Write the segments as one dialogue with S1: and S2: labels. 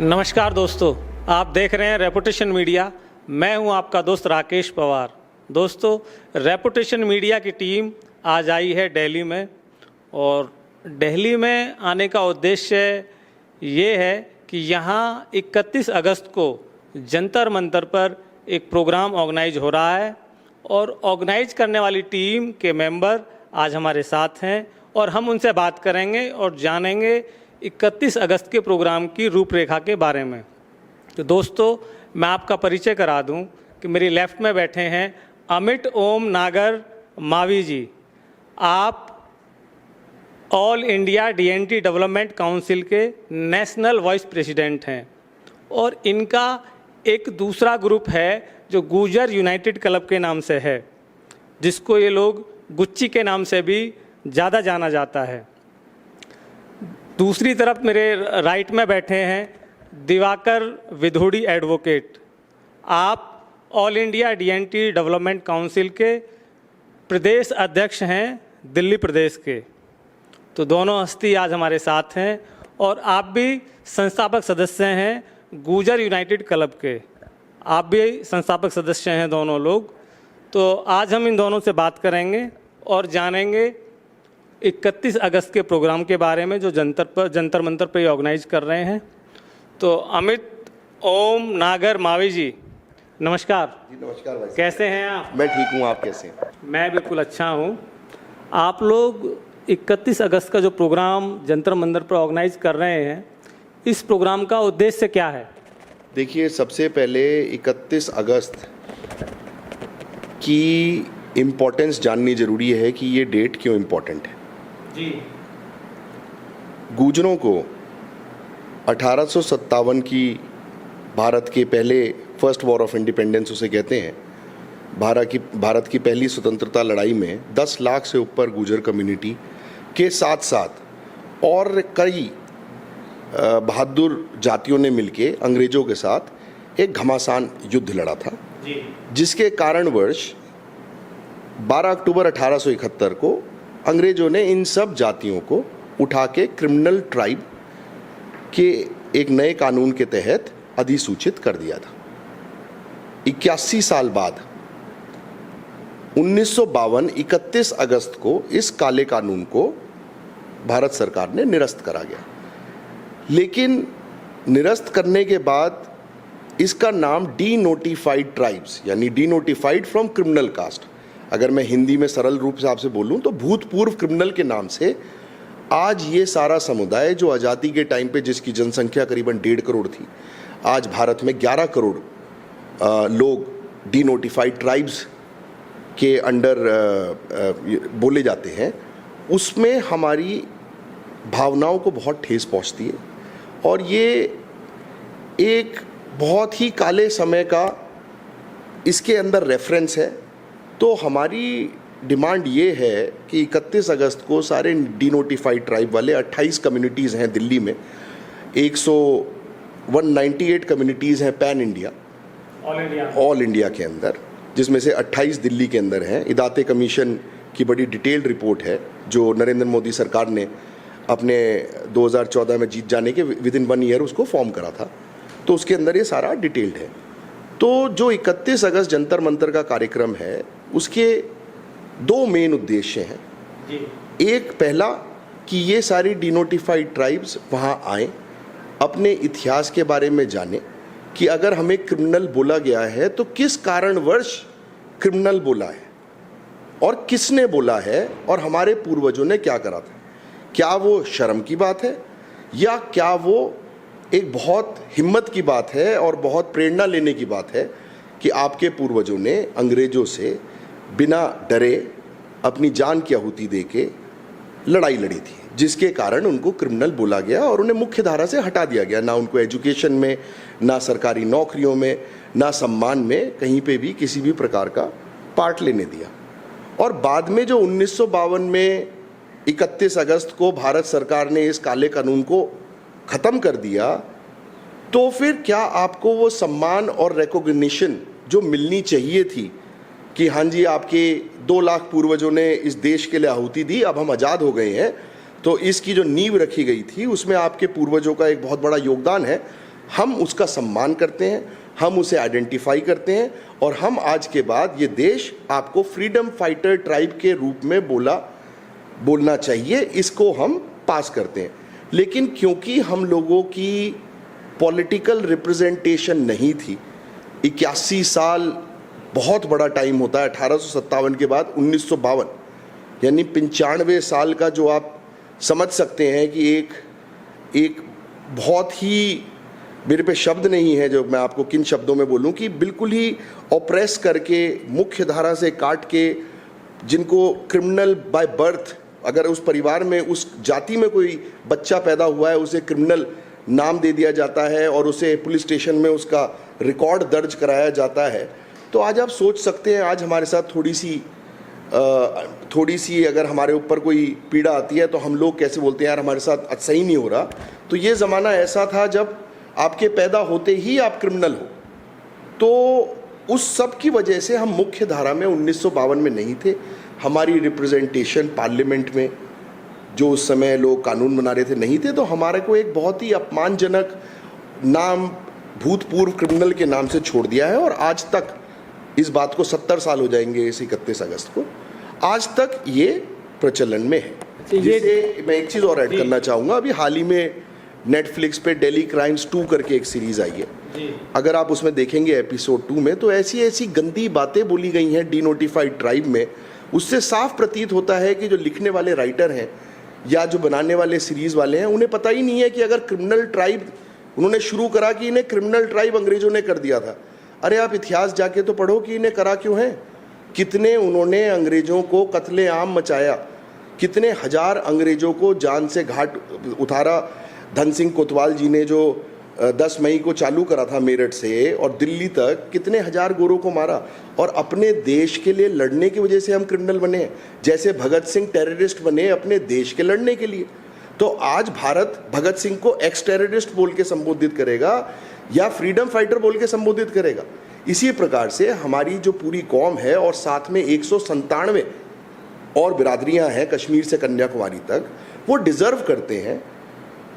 S1: नमस्कार दोस्तों, आप देख रहे हैं रेपुटेशन मीडिया। मैं हूं आपका दोस्त राकेश पवार। दोस्तों, रेपुटेशन मीडिया की टीम आज आई है दिल्ली में, और दिल्ली में आने का उद्देश्य ये है कि यहां 31 अगस्त को जंतर मंतर पर एक प्रोग्राम ऑर्गेनाइज हो रहा है, और ऑर्गेनाइज करने वाली टीम के मेंबर आज हमारे साथ हैं और हम उनसे बात करेंगे और जानेंगे 31 अगस्त के प्रोग्राम की रूपरेखा के बारे में। तो दोस्तों, मैं आपका परिचय करा दूं कि मेरी लेफ़्ट में बैठे हैं अमित ओम नागर मावी जी। आप all India DNT development council के नेशनल वाइस प्रेसिडेंट हैं, और इनका एक दूसरा ग्रुप है जो गुजर यूनाइटेड क्लब के नाम से है, जिसको ये लोग गुच्ची के नाम से भी ज़्यादा जाना जाता है। दूसरी तरफ मेरे राइट में बैठे हैं दिवाकर विधोड़ी एडवोकेट। आप all India DNT development council के प्रदेश अध्यक्ष हैं दिल्ली प्रदेश के। तो दोनों हस्ती आज हमारे साथ हैं, और आप भी संस्थापक सदस्य हैं गुजर यूनाइटेड क्लब के। आप भी संस्थापक सदस्य हैं दोनों लोग। तो आज हम इन दोनों से बात करेंगे और जानेंगे 31 अगस्त के प्रोग्राम के बारे में जो जंतर मंतर पर ऑर्गेनाइज कर रहे हैं। तो अमित ओम नागर मावी जी, नमस्कार।
S2: जी नमस्कार भाई।
S1: कैसे हैं आप?
S2: मैं ठीक हूँ, आप कैसे हैं?
S1: मैं बिल्कुल अच्छा हूँ। आप लोग 31 अगस्त का जो प्रोग्राम जंतर मंतर पर ऑर्गेनाइज कर रहे हैं, इस प्रोग्राम का उद्देश्य क्या है?
S2: देखिए, सबसे पहले 31 अगस्त की इम्पोर्टेंस जाननी जरूरी है कि ये डेट क्यों इम्पोर्टेंट है।
S1: जी।
S2: गुजरों को 1857 की भारत के पहले फर्स्ट वॉर ऑफ इंडिपेंडेंस उसे कहते हैं, भारत की पहली स्वतंत्रता लड़ाई में 10 लाख से ऊपर गुजर कम्युनिटी के साथ साथ और कई बहादुर जातियों ने मिलके अंग्रेजों के साथ एक घमासान युद्ध लड़ा था, जिसके कारणवश 12 अक्टूबर 1871 को अंग्रेजों ने इन सब जातियों को उठा के क्रिमिनल ट्राइब के एक नए कानून के तहत अधिसूचित कर दिया था। 81 साल बाद 1952 31 अगस्त को इस काले कानून को भारत सरकार ने निरस्त करा गया। लेकिन निरस्त करने के बाद इसका नाम डी नोटिफाइड ट्राइब्स, यानी de notified from criminal caste, अगर मैं हिंदी में सरल रूप से आपसे बोलूं तो भूतपूर्व क्रिमिनल के नाम से आज ये सारा समुदाय जो आज़ादी के टाइम पे जिसकी जनसंख्या करीबन 1.5 करोड़ थी, आज भारत में 11 करोड़ लोग डी नोटिफाइड ट्राइब्स के अंडर बोले जाते हैं। उसमें हमारी भावनाओं को बहुत ठेस पहुंचती है, और ये एक बहुत ही काले समय का इसके अंदर रेफरेंस है। तो हमारी डिमांड ये है कि 31 अगस्त को सारे डीनोटिफाइड ट्राइब वाले 28 कम्युनिटीज़ हैं दिल्ली में, 198 कम्युनिटीज़ हैं पैन इंडिया ऑल इंडिया के अंदर, जिसमें से 28 दिल्ली के अंदर हैं। इदाते कमीशन की बड़ी डिटेल्ड रिपोर्ट है जो नरेंद्र मोदी सरकार ने अपने 2014 में जीत जाने के विदिन 1 ईयर उसको फॉर्म करा था, तो उसके अंदर ये सारा डिटेल्ड है। तो जो 31 अगस्त जंतर मंतर का कार्यक्रम है, उसके 2 मेन उद्देश्य हैं। एक, पहला कि ये सारी डिनोटिफाइड ट्राइब्स वहाँ आएँ, अपने इतिहास के बारे में जानें कि अगर हमें क्रिमिनल बोला गया है तो किस कारणवश क्रिमिनल बोला है और किसने बोला है, और हमारे पूर्वजों ने क्या करा था। क्या वो शर्म की बात है, या क्या वो एक बहुत हिम्मत की बात है और बहुत प्रेरणा लेने की बात है कि आपके पूर्वजों ने अंग्रेजों से बिना डरे अपनी जान की आहुति देके लड़ाई लड़ी थी, जिसके कारण उनको क्रिमिनल बोला गया और उन्हें मुख्य धारा से हटा दिया गया। ना उनको एजुकेशन में, ना सरकारी नौकरियों में, ना सम्मान में, कहीं पे भी किसी भी प्रकार का पार्ट लेने दिया। और बाद में जो 1952 में 31 अगस्त को भारत सरकार ने इस काले कानून को ख़त्म कर दिया, तो फिर क्या आपको वो सम्मान और रिकॉग्निशन जो मिलनी चाहिए थी कि हाँ जी, आपके 2 लाख पूर्वजों ने इस देश के लिए आहुति दी, अब हम आज़ाद हो गए हैं, तो इसकी जो नींव रखी गई थी उसमें आपके पूर्वजों का एक बहुत बड़ा योगदान है, हम उसका सम्मान करते हैं, हम उसे आइडेंटिफाई करते हैं और हम आज के बाद ये देश आपको फ्रीडम फाइटर ट्राइब के रूप में बोलना चाहिए, इसको हम पास करते हैं। लेकिन क्योंकि हम लोगों की पॉलिटिकल रिप्रेजेंटेशन नहीं थी, 81 साल बहुत बड़ा टाइम होता है, 1857 के बाद 1952 यानी 95 साल का, जो आप समझ सकते हैं कि एक बहुत ही, मेरे पे शब्द नहीं है जो मैं आपको किन शब्दों में बोलूं, कि बिल्कुल ही ऑप्रेस करके, मुख्य धारा से काट के, जिनको क्रिमिनल बाय बर्थ, अगर उस परिवार में उस जाति में कोई बच्चा पैदा हुआ है उसे क्रिमिनल नाम दे दिया जाता है और उसे पुलिस स्टेशन में उसका रिकॉर्ड दर्ज कराया जाता है। तो आज आप सोच सकते हैं, आज हमारे साथ थोड़ी सी अगर हमारे ऊपर कोई पीड़ा आती है तो हम लोग कैसे बोलते हैं, यार हमारे साथ सही नहीं हो रहा। तो ये ज़माना ऐसा था जब आपके पैदा होते ही आप क्रिमिनल हो। तो उस सब की वजह से हम मुख्य धारा में 1952 में नहीं थे। हमारी रिप्रेजेंटेशन पार्लियामेंट में, जो उस समय लोग कानून बना रहे थे, नहीं थे। तो हमारे को एक बहुत ही अपमानजनक नाम भूतपूर्व क्रिमिनल के नाम से छोड़ दिया है। और आज तक, इस बात को 70 साल हो जाएंगे इस 31 अगस्त को, आज तक ये प्रचलन में है। जिसे मैं एक चीज़ और ऐड करना चाहूँगा, अभी हाल ही में नेटफ्लिक्स पे दिल्ली क्राइम्स 2 करके एक सीरीज़ आई है। अगर आप उसमें देखेंगे एपिसोड 2 में, तो ऐसी ऐसी गंदी बातें बोली गई हैं डीनोटिफाइड ट्राइब में, उससे साफ प्रतीत होता है कि जो लिखने वाले राइटर हैं या जो बनाने वाले सीरीज़ वाले हैं, उन्हें पता ही नहीं है कि अगर क्रिमिनल ट्राइब उन्होंने शुरू करा कि इन्हें क्रिमिनल ट्राइब अंग्रेजों ने कर दिया था। अरे आप इतिहास जाके तो पढ़ो कि इन्हें करा क्यों है, कितने उन्होंने अंग्रेजों को कत्लेआम मचाया, कितने हजार अंग्रेजों को जान से घाट उतारा। धन सिंह कोतवाल जी ने जो 10 मई को चालू करा था मेरठ से और दिल्ली तक, कितने हजार गोरों को मारा। और अपने देश के लिए लड़ने की वजह से हम क्रिमिनल बने हैं, जैसे भगत सिंह टेररिस्ट बने अपने देश के लड़ने के लिए। तो आज भारत भगत सिंह को एक्स टेररिस्ट बोल के संबोधित करेगा या फ्रीडम फाइटर बोल के संबोधित करेगा। इसी प्रकार से हमारी जो पूरी कौम है और साथ में 197 और बिरादरियां हैं कश्मीर से कन्याकुमारी तक, वो डिजर्व करते हैं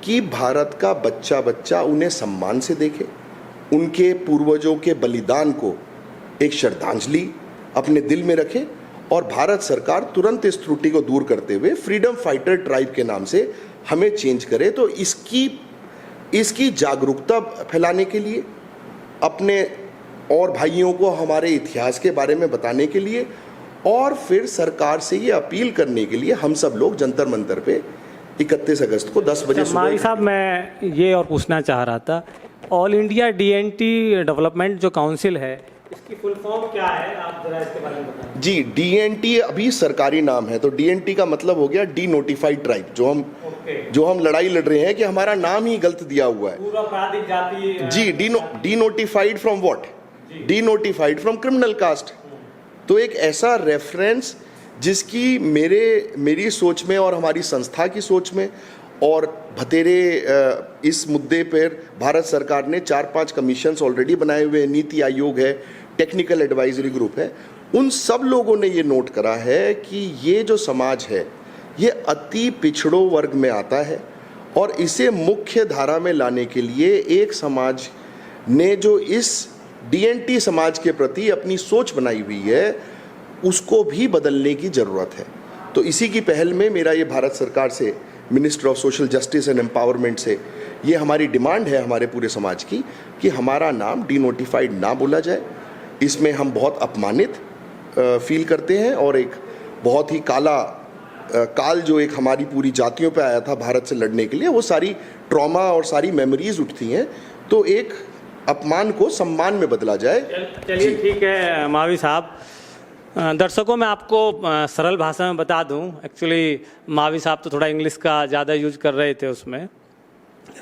S2: कि भारत का बच्चा बच्चा उन्हें सम्मान से देखे, उनके पूर्वजों के बलिदान को एक श्रद्धांजलि अपने दिल में रखे। और भारत सरकार तुरंत इस त्रुटि को दूर करते हुए फ्रीडम फाइटर ट्राइब के नाम से हमें चेंज करे। तो इसकी जागरूकता फैलाने के लिए, अपने और भाइयों को हमारे इतिहास के बारे में बताने के लिए, और फिर सरकार से ये अपील करने के लिए हम सब लोग जंतर मंतर पे 31 अगस्त को 10 बजे
S1: मावी साहब, मैं ये और पूछना चाह रहा था, ऑल इंडिया डीएनटी डेवलपमेंट जो काउंसिल है, इसकी फुल फॉर्म क्या है, आप जरा इसके बारे में बताएं।
S2: जी, डीएनटी अभी सरकारी नाम है। तो डीएनटी का मतलब हो गया डी नोटिफाइड ट्राइब। जो हम लड़ाई लड़ रहे हैं कि हमारा नाम ही गलत दिया हुआ है।
S1: पूर्व आपराधिक जाति।
S2: जी, D notified from what? D notified from criminal caste. तो एक ऐसा रेफरेंस जिसकी मेरी सोच में और हमारी संस्था की सोच में और भतेरे इस मुद्दे पर भारत सरकार ने 4-5 कमीशंस ऑलरेडी बनाए हुए हैं। नीति आयोग है, टेक्निकल एडवाइजरी ग्रुप है, उन सब लोगों ने ये नोट करा है कि ये जो समाज है ये अति पिछड़ो वर्ग में आता है और इसे मुख्य धारा में लाने के लिए एक समाज ने जो इस डीएनटी समाज के प्रति अपनी सोच बनाई हुई है, उसको भी बदलने की ज़रूरत है। तो इसी की पहल में मेरा ये भारत सरकार से, minister of social justice and empowerment से ये हमारी डिमांड है हमारे पूरे समाज की कि हमारा नाम डीनोटिफाइड ना बोला जाए। इसमें हम बहुत अपमानित फील करते हैं और एक बहुत ही काल जो एक हमारी पूरी जातियों पे आया था भारत से लड़ने के लिए, वो सारी ट्रॉमा और सारी मेमोरीज उठती हैं। तो एक अपमान को सम्मान में बदला जाए।
S1: चलिए ठीक है मावी साहब। दर्शकों मैं आपको सरल भाषा में बता दूं, एक्चुअली मावी साहब तो थोड़ा इंग्लिश का ज़्यादा यूज कर रहे थे उसमें।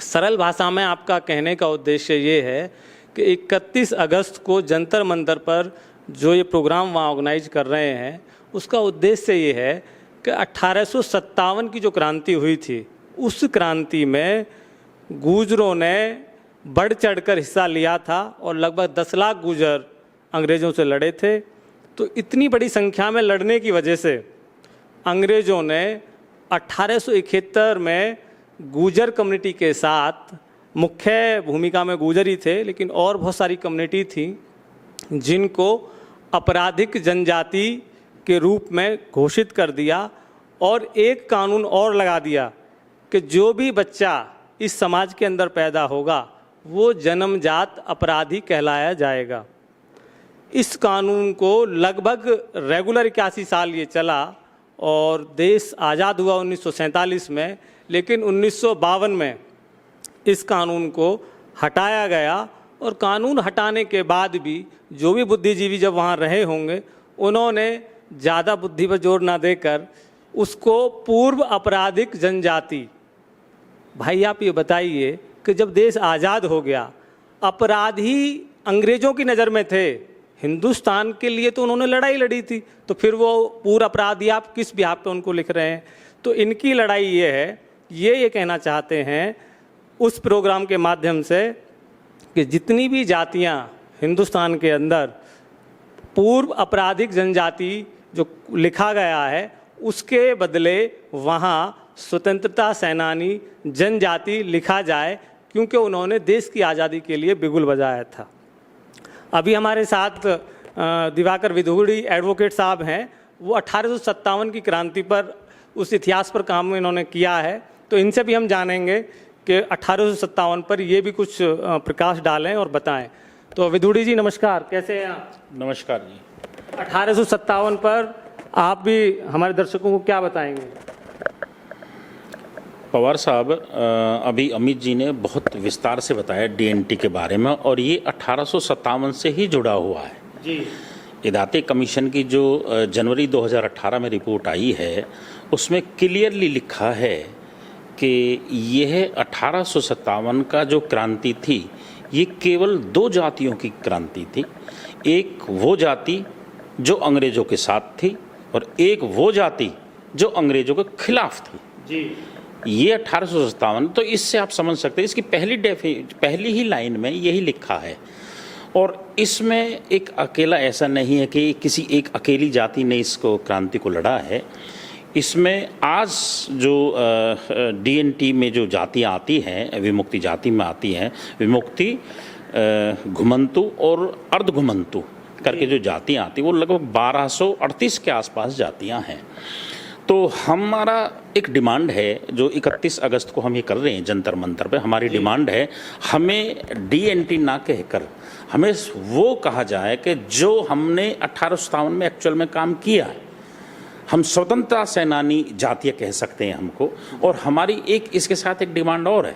S1: सरल भाषा में आपका कहने का उद्देश्य ये है कि 31 अगस्त को जंतर मंतर पर जो ये प्रोग्राम वहाँ ऑर्गेनाइज कर रहे हैं, उसका उद्देश्य ये है कि 1857 की जो क्रांति हुई थी, उस क्रांति में गुर्जरों ने बढ़ चढ़कर हिस्सा लिया था और लगभग 10 लाख गुर्जर अंग्रेज़ों से लड़े थे। तो इतनी बड़ी संख्या में लड़ने की वजह से अंग्रेज़ों ने 1871 में गुर्जर कम्युनिटी के साथ मुख्य भूमिका में गुजर ही थे, लेकिन और बहुत सारी कम्युनिटी थी जिनको आपराधिक जनजाति के रूप में घोषित कर दिया और एक कानून और लगा दिया कि जो भी बच्चा इस समाज के अंदर पैदा होगा वो जन्मजात अपराधी कहलाया जाएगा। इस कानून को लगभग रेगुलर 81 साल ये चला और देश आज़ाद हुआ 1947 में, लेकिन 1952 में इस कानून को हटाया गया। और कानून हटाने के बाद भी जो भी बुद्धिजीवी जब वहाँ रहे होंगे उन्होंने ज़्यादा बुद्धि पर जोर ना देकर उसको पूर्व आपराधिक जनजाति। भाई आप ये बताइए कि जब देश आज़ाद हो गया, अपराधी अंग्रेज़ों की नज़र में थे, हिंदुस्तान के लिए तो उन्होंने लड़ाई लड़ी थी, तो फिर वो पूर्व अपराधी आप किस बिहार पे उनको लिख रहे हैं? तो इनकी लड़ाई ये है, ये कहना चाहते हैं उस प्रोग्राम के माध्यम से कि जितनी भी जातियां हिंदुस्तान के अंदर पूर्व आपराधिक जनजाति जो लिखा गया है उसके बदले वहाँ स्वतंत्रता सेनानी जनजाति लिखा जाए, क्योंकि उन्होंने देश की आज़ादी के लिए बिगुल बजाया था। अभी हमारे साथ दिवाकर विधुड़ी एडवोकेट साहब हैं, वो 1857 की क्रांति पर उस इतिहास पर काम इन्होंने किया है, तो इनसे भी हम जानेंगे कि 1857 पर ये भी कुछ प्रकाश डालें और बताएं। तो विधुड़ी जी नमस्कार, कैसे हैं आप?
S3: नमस्कार जी।
S1: 1857 पर आप भी हमारे दर्शकों को क्या बताएंगे?
S3: पवार साहब, अभी अमित जी ने बहुत विस्तार से बताया डीएनटी के बारे में, और ये 1857 से ही जुड़ा हुआ है
S1: जी।
S3: इदाते कमीशन की जो जनवरी 2018 में रिपोर्ट आई है उसमें क्लियरली लिखा है कि यह 1857 का जो क्रांति थी ये केवल दो जातियों की क्रांति थी। एक वो जाति जो अंग्रेज़ों के साथ थी और एक वो जाति जो अंग्रेज़ों के खिलाफ थी
S1: जी।
S3: ये 1857, तो इससे आप समझ सकते हैं इसकी पहली ही लाइन में यही लिखा है। और इसमें एक अकेला ऐसा नहीं है कि किसी एक अकेली जाति ने इसको क्रांति को लड़ा है। इसमें आज जो डीएनटी में जो जातियाँ आती हैं, विमुक्ति जाति में आती हैं, विमुक्ति, घुमंतु और अर्धघुमंतु करके जो जातियाँ आती हैं वो लगभग 1238 के आसपास जातियाँ हैं। तो हमारा एक डिमांड है जो 31 अगस्त को हम ये कर रहे हैं जंतर मंतर पे, हमारी डिमांड है हमें डीएनटी ना कहकर हमें वो कहा जाए कि जो हमने 1857 में एक्चुअल में काम किया है। हम स्वतंत्रता सेनानी जातीय कह सकते हैं हमको। और हमारी एक इसके साथ एक डिमांड और है।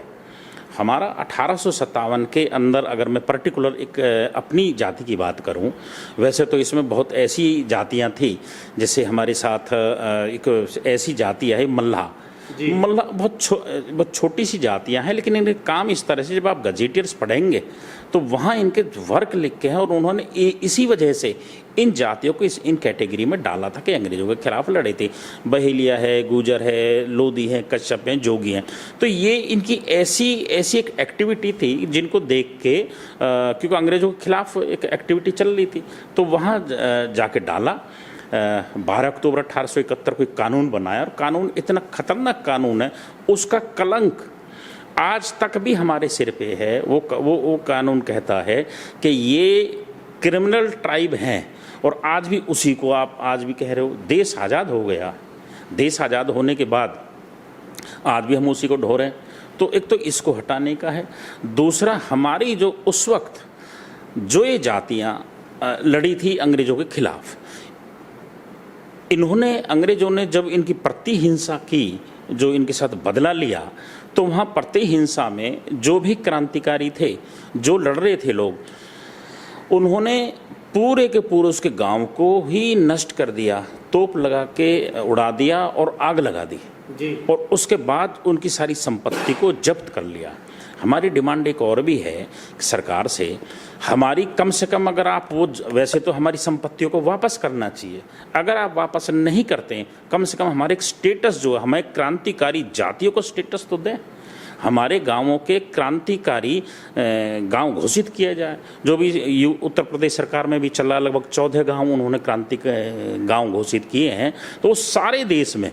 S3: हमारा 1857 के अंदर अगर मैं पर्टिकुलर एक अपनी जाति की बात करूं, वैसे तो इसमें बहुत ऐसी जातियां थी, जैसे हमारे साथ एक ऐसी जाति है मल्लाह। मल्लाह बहुत छोटी सी जातियां हैं, लेकिन इनके काम इस तरह से जब आप गजेटियर्स पढ़ेंगे तो वहाँ इनके वर्क लिखे हैं और उन्होंने इसी वजह से इन जातियों को इन कैटेगरी में डाला था कि अंग्रेज़ों के खिलाफ लड़े थे। बहेलिया है, गुजर है, लोधी है, कश्यप हैं, जोगी हैं। तो ये इनकी ऐसी एक एक्टिविटी थी जिनको देख के क्योंकि अंग्रेज़ों के खिलाफ एक एक्टिविटी चल रही थी तो वहाँ जाके डाला। 12 अक्टूबर 1871 को कानून बनाया और कानून इतना खतरनाक कानून है, उसका कलंक आज तक भी हमारे सिर पे है। वो कानून कहता है कि ये क्रिमिनल ट्राइब हैं और आज भी उसी को आप आज भी कह रहे हो। देश आज़ाद हो गया, देश आज़ाद होने के बाद आज भी हम उसी को ढो रहे हैं। तो एक तो इसको हटाने का है। दूसरा, हमारी जो उस वक्त जो ये जातियाँ लड़ी थी अंग्रेज़ों के खिलाफ, इन्होंने अंग्रेज़ों ने जब इनकी प्रतिहिंसा की, जो इनके साथ बदला लिया, तो वहाँ प्रतिहिंसा में जो भी क्रांतिकारी थे, जो लड़ रहे थे लोग, उन्होंने पूरे के पूरे उसके गांव को ही नष्ट कर दिया, तोप लगा के उड़ा दिया और आग लगा दी जी। और उसके बाद उनकी सारी संपत्ति को जब्त कर लिया। हमारी डिमांड एक और भी है सरकार से, हमारी कम से कम अगर आप वो, वैसे तो हमारी संपत्तियों को वापस करना चाहिए, अगर आप वापस नहीं करते कम से कम हमारे एक स्टेटस जो है, हमें क्रांतिकारी जातियों को स्टेटस तो दें। हमारे गांवों के क्रांतिकारी गांव घोषित किया जाए। जो भी उत्तर प्रदेश सरकार में भी चला, लगभग 14 गांव उन्होंने क्रांति गांव घोषित किए हैं। तो सारे देश में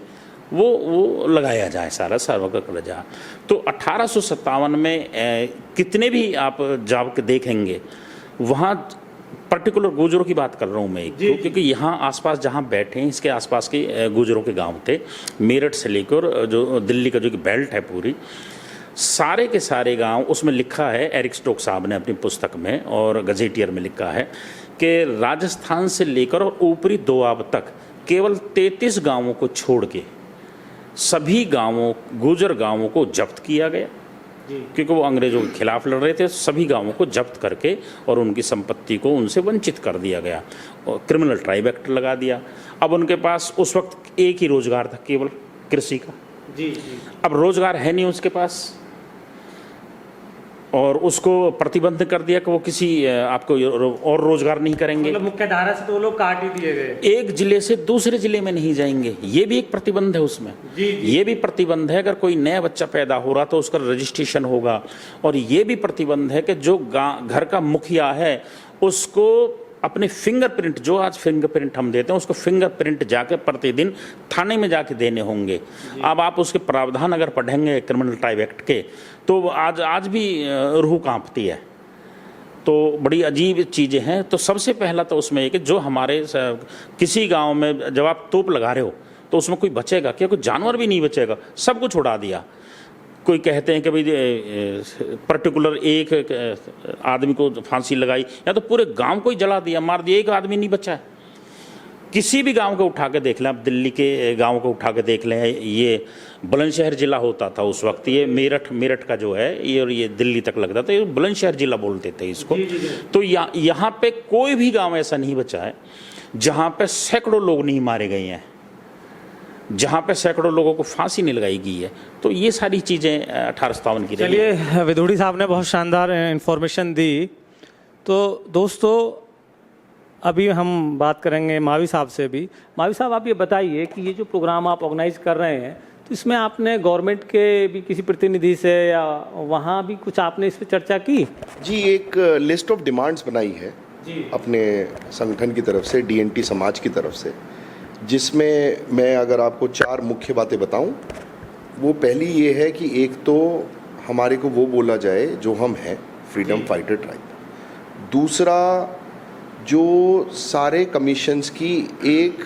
S3: वो लगाया जाए, सारा सर्वे करा जाए। तो 1857 में कितने भी आप जाके देखेंगे, वहाँ पर्टिकुलर गुजरों की बात कर रहा हूँ मैं एक, क्योंकि यहाँ आसपास जहाँ बैठे हैं इसके आसपास के गुजरों के गांव थे, मेरठ से लेकर जो दिल्ली का जो बेल्ट है पूरी, सारे के सारे गांव, उसमें लिखा है एरिक स्टोक साहब ने अपनी पुस्तक में और गजेटियर में लिखा है कि राजस्थान से लेकर और ऊपरी दोआब तक केवल 33 गांवों को छोड़ के सभी गांवों, गुजर गांवों को जब्त किया गया, क्योंकि वो अंग्रेजों के खिलाफ लड़ रहे थे। सभी गांवों को जब्त करके और उनकी संपत्ति को उनसे वंचित कर दिया गया और क्रिमिनल ट्राइब एक्ट लगा दिया। अब उनके पास उस वक्त एक ही रोजगार था, केवल कृषि का। अब रोजगार है नहीं उसके पास, और उसको प्रतिबंध कर दिया कि वो किसी आपको और रोजगार नहीं करेंगे।
S1: मतलब मुख्य धारा से तो वो लोग काट ही दिए गए,
S3: एक जिले से दूसरे जिले में नहीं जाएंगे, ये भी एक प्रतिबंध है उसमें। ये भी प्रतिबंध है, अगर कोई नया बच्चा पैदा हो रहा तो उसका रजिस्ट्रेशन होगा। और ये भी प्रतिबंध है कि जो घर का मुखिया है उसको अपने फिंगरप्रिंट, जो आज फिंगरप्रिंट हम देते हैं, उसको फिंगरप्रिंट जाके प्रतिदिन थाने में जाके देने होंगे। अब आप उसके प्रावधान अगर पढ़ेंगे क्रिमिनल ट्राइब एक्ट के, तो आज भी रूह कांपती है। तो बड़ी अजीब चीज़ें हैं। तो सबसे पहला तो उसमें है कि जो हमारे किसी गांव में जब आप तोप लगा रहे हो तो उसमें कोई बचेगा क्या? कोई जानवर भी नहीं बचेगा, सब कुछ उड़ा दिया। कोई कहते हैं कि भाई पर्टिकुलर एक आदमी को फांसी लगाई, या तो पूरे गांव को ही जला दिया, मार दिया, एक आदमी नहीं बचा है। किसी भी गांव को उठा के देख लें, आप दिल्ली के गांव को उठा के देख लें, ये बुलंदशहर जिला होता था उस वक्त, ये मेरठ का जो है ये, और ये दिल्ली तक लगता था, ये बुलंदशहर जिला बोलते थे इसको। तो यहाँ पे कोई भी गांव ऐसा नहीं बचा है जहाँ पे सैकड़ों लोग नहीं मारे गए हैं, जहाँ पे सैकड़ों लोगों को फांसी नहीं लगाई गई है। तो ये सारी चीज़ें 1857 की।
S1: चलिए, विधुड़ी साहब ने बहुत शानदार इन्फॉर्मेशन दी। तो दोस्तों, अभी हम बात करेंगे मावी साहब से भी। मावी साहब, आप ये बताइए कि ये जो प्रोग्राम आप ऑर्गेनाइज कर रहे हैं, तो इसमें आपने गवर्नमेंट के भी किसी प्रतिनिधि से या वहाँ भी कुछ आपने इस पर चर्चा की?
S2: जी, एक लिस्ट ऑफ डिमांड्स बनाई है जी अपने संगठन की तरफ से, डीएनटी समाज की तरफ से, जिसमें मैं अगर आपको 4 मुख्य बातें बताऊं, वो पहली ये है कि एक तो हमारे को वो बोला जाए जो हम हैं, फ्रीडम फाइटर ट्राइब। दूसरा, जो सारे कमीशंस की एक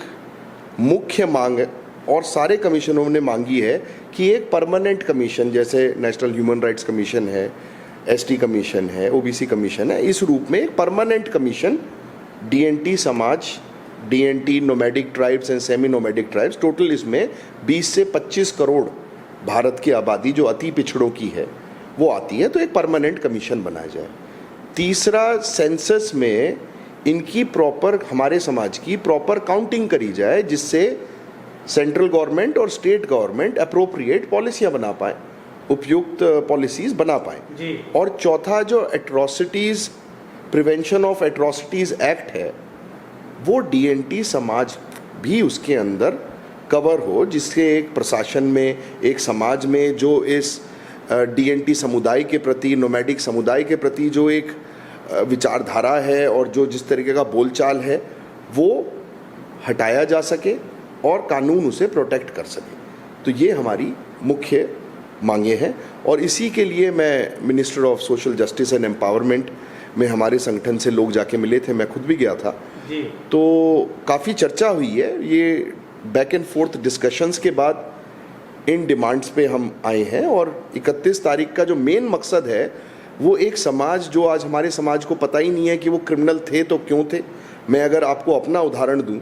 S2: मुख्य मांग है और सारे कमीशनों ने मांगी है कि एक परमानेंट कमीशन, जैसे नेशनल ह्यूमन राइट्स कमीशन है, एसटी कमीशन है, ओबीसी कमीशन है, इस रूप में एक परमानेंट कमीशन डीएनटी समाज, DNT nomadic tribes and semi nomadic tribes, total इसमें 20 से 25 करोड़ भारत की आबादी जो अति पिछड़ों की है वो आती है, तो एक परमानेंट कमीशन बनाया जाए। तीसरा, सेंसस में इनकी प्रॉपर, हमारे समाज की प्रॉपर काउंटिंग करी जाए, जिससे सेंट्रल गवर्नमेंट और स्टेट गवर्नमेंट अप्रोप्रिएट पॉलिसियां बना पाए, उपयुक्त पॉलिसीज बना पाए। और चौथा, जो atrocities, prevention of atrocities act है, वो डीएनटी समाज भी उसके अंदर कवर हो, जिससे एक प्रशासन में, एक समाज में जो इस डीएनटी समुदाय के प्रति, नोमैडिक समुदाय के प्रति जो एक विचारधारा है और जो जिस तरीके का बोलचाल है, वो हटाया जा सके और कानून उसे प्रोटेक्ट कर सके। तो ये हमारी मुख्य मांगे हैं, और इसी के लिए मैं minister of social justice and empowerment में हमारे संगठन से लोग जाके मिले थे, मैं खुद भी गया था जी। तो काफ़ी चर्चा हुई है। ये बैक एंड फोर्थ डिस्कशंस के बाद इन डिमांड्स पे हम आए हैं, और 31 तारीख का जो मेन मकसद है वो एक समाज, जो आज हमारे समाज को पता ही नहीं है कि वो क्रिमिनल थे तो क्यों थे। मैं अगर आपको अपना उदाहरण दूं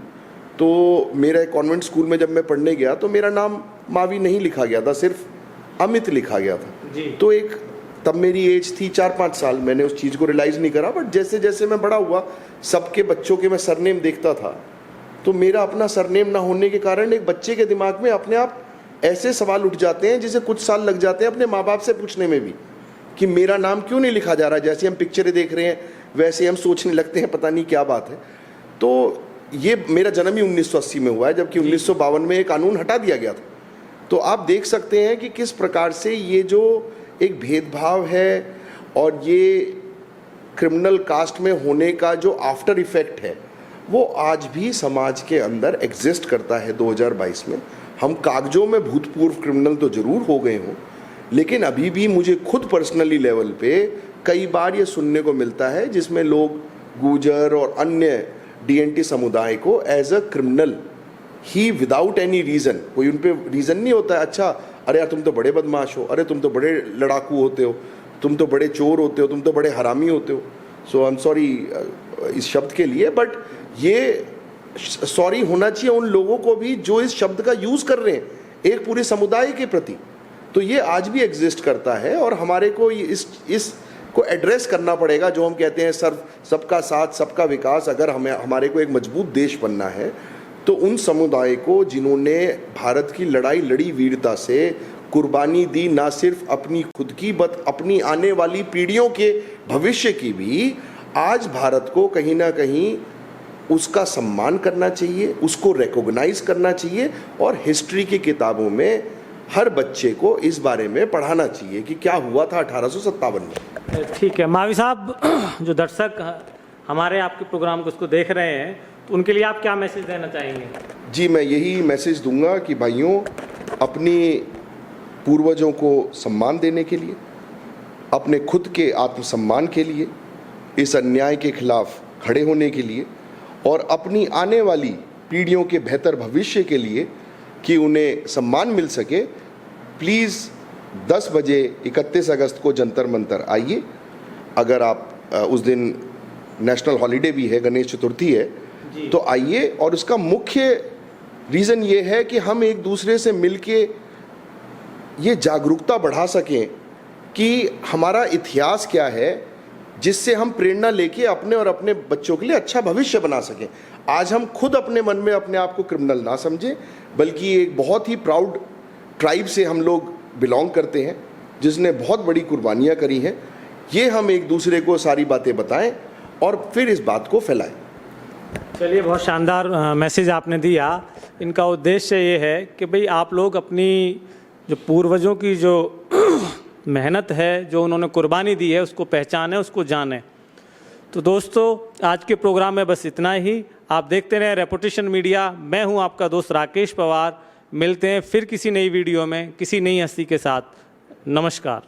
S2: तो मेरा कॉन्वेंट स्कूल में जब मैं पढ़ने गया तो मेरा नाम मावी नहीं लिखा गया था, सिर्फ अमित लिखा गया था जी। तो एक, तब मेरी एज थी 4-5 साल, मैंने उस चीज़ को रियलाइज़ नहीं करा, बट जैसे जैसे मैं बड़ा हुआ, सबके बच्चों के मैं सरनेम देखता था, तो मेरा अपना सरनेम ना होने के कारण एक बच्चे के दिमाग में अपने आप ऐसे सवाल उठ जाते हैं जिसे कुछ साल लग जाते हैं अपने माँ बाप से पूछने में भी, कि मेरा नाम क्यों नहीं लिखा जा रहा। जैसे हम पिक्चरें देख रहे हैं वैसे हम सोचने लगते हैं पता नहीं क्या बात है। तो ये मेरा जन्म ही 1980 में हुआ है, जबकि 1952 में ये कानून हटा दिया गया था। तो आप देख सकते हैं कि किस प्रकार से ये जो एक भेदभाव है और ये क्रिमिनल कास्ट में होने का जो आफ्टर इफेक्ट है, वो आज भी समाज के अंदर एग्जिस्ट करता है 2022 में। हम कागजों में भूतपूर्व क्रिमिनल तो जरूर हो गए हों, लेकिन अभी भी मुझे खुद पर्सनली लेवल पे कई बार ये सुनने को मिलता है जिसमें लोग गुर्जर और अन्य डीएनटी समुदाय को एज अ क्रिमिनल ही विदाउट एनी रीज़न, कोई उन पे रीज़न नहीं होता है, अच्छा अरे यार तुम तो बड़े बदमाश हो, अरे तुम तो बड़े लड़ाकू होते हो, तुम तो बड़े चोर होते हो, तुम तो बड़े हरामी होते हो। सो आई एम सॉरी इस शब्द के लिए, बट ये सॉरी होना चाहिए उन लोगों को भी जो इस शब्द का यूज़ कर रहे हैं एक पूरे समुदाय के प्रति। तो ये आज भी एग्जिस्ट करता है और हमारे को इस को एड्रेस करना पड़ेगा। जो हम कहते हैं सबका साथ सबका विकास, अगर हमारे को एक मजबूत देश बनना है तो उन समुदाय को जिन्होंने भारत की लड़ाई लड़ी वीरता से, कुर्बानी दी, ना सिर्फ अपनी खुद की बट अपनी आने वाली पीढ़ियों के भविष्य की भी, आज भारत को कहीं ना कहीं उसका सम्मान करना चाहिए, उसको रिकॉग्नाइज करना चाहिए और हिस्ट्री की किताबों में हर बच्चे को इस बारे में पढ़ाना चाहिए कि क्या हुआ था 1857 में।
S1: ठीक है मावी साहब, जो दर्शक हमारे आपके प्रोग्राम को उसको देख रहे हैं तो उनके लिए आप क्या मैसेज देना चाहेंगे? जी
S2: मैं यही मैसेज दूंगा कि भाइयों, अपनी पूर्वजों को सम्मान देने के लिए, अपने खुद के आत्मसम्मान के लिए, इस अन्याय के खिलाफ खड़े होने के लिए और अपनी आने वाली पीढ़ियों के बेहतर भविष्य के लिए कि उन्हें सम्मान मिल सके, प्लीज़ 10 बजे 31 अगस्त को जंतर मंतर आइए। अगर आप उस दिन नेशनल हॉलीडे भी है, गणेश चतुर्थी है, तो आइए। और उसका मुख्य रीज़न ये है कि हम एक दूसरे से मिलके ये जागरूकता बढ़ा सकें कि हमारा इतिहास क्या है, जिससे हम प्रेरणा लेके अपने और अपने बच्चों के लिए अच्छा भविष्य बना सकें। आज हम खुद अपने मन में अपने आप को क्रिमिनल ना समझें, बल्कि एक बहुत ही प्राउड ट्राइब से हम लोग बिलोंग करते हैं जिसने बहुत बड़ी कुर्बानियाँ करी हैं। ये हम एक दूसरे को सारी बातें बताएं और फिर इस बात को फैलाएं।
S1: चलिए, बहुत शानदार मैसेज आपने दिया। इनका उद्देश्य ये है कि भाई आप लोग अपनी जो पूर्वजों की जो मेहनत है, जो उन्होंने कुर्बानी दी है, उसको पहचानें, उसको जानें। तो दोस्तों, आज के प्रोग्राम में बस इतना ही। आप देखते रहें रेपुटेशन मीडिया। मैं हूं आपका दोस्त राकेश पवार। मिलते हैं फिर किसी नई वीडियो में किसी नई हस्ती के साथ। नमस्कार।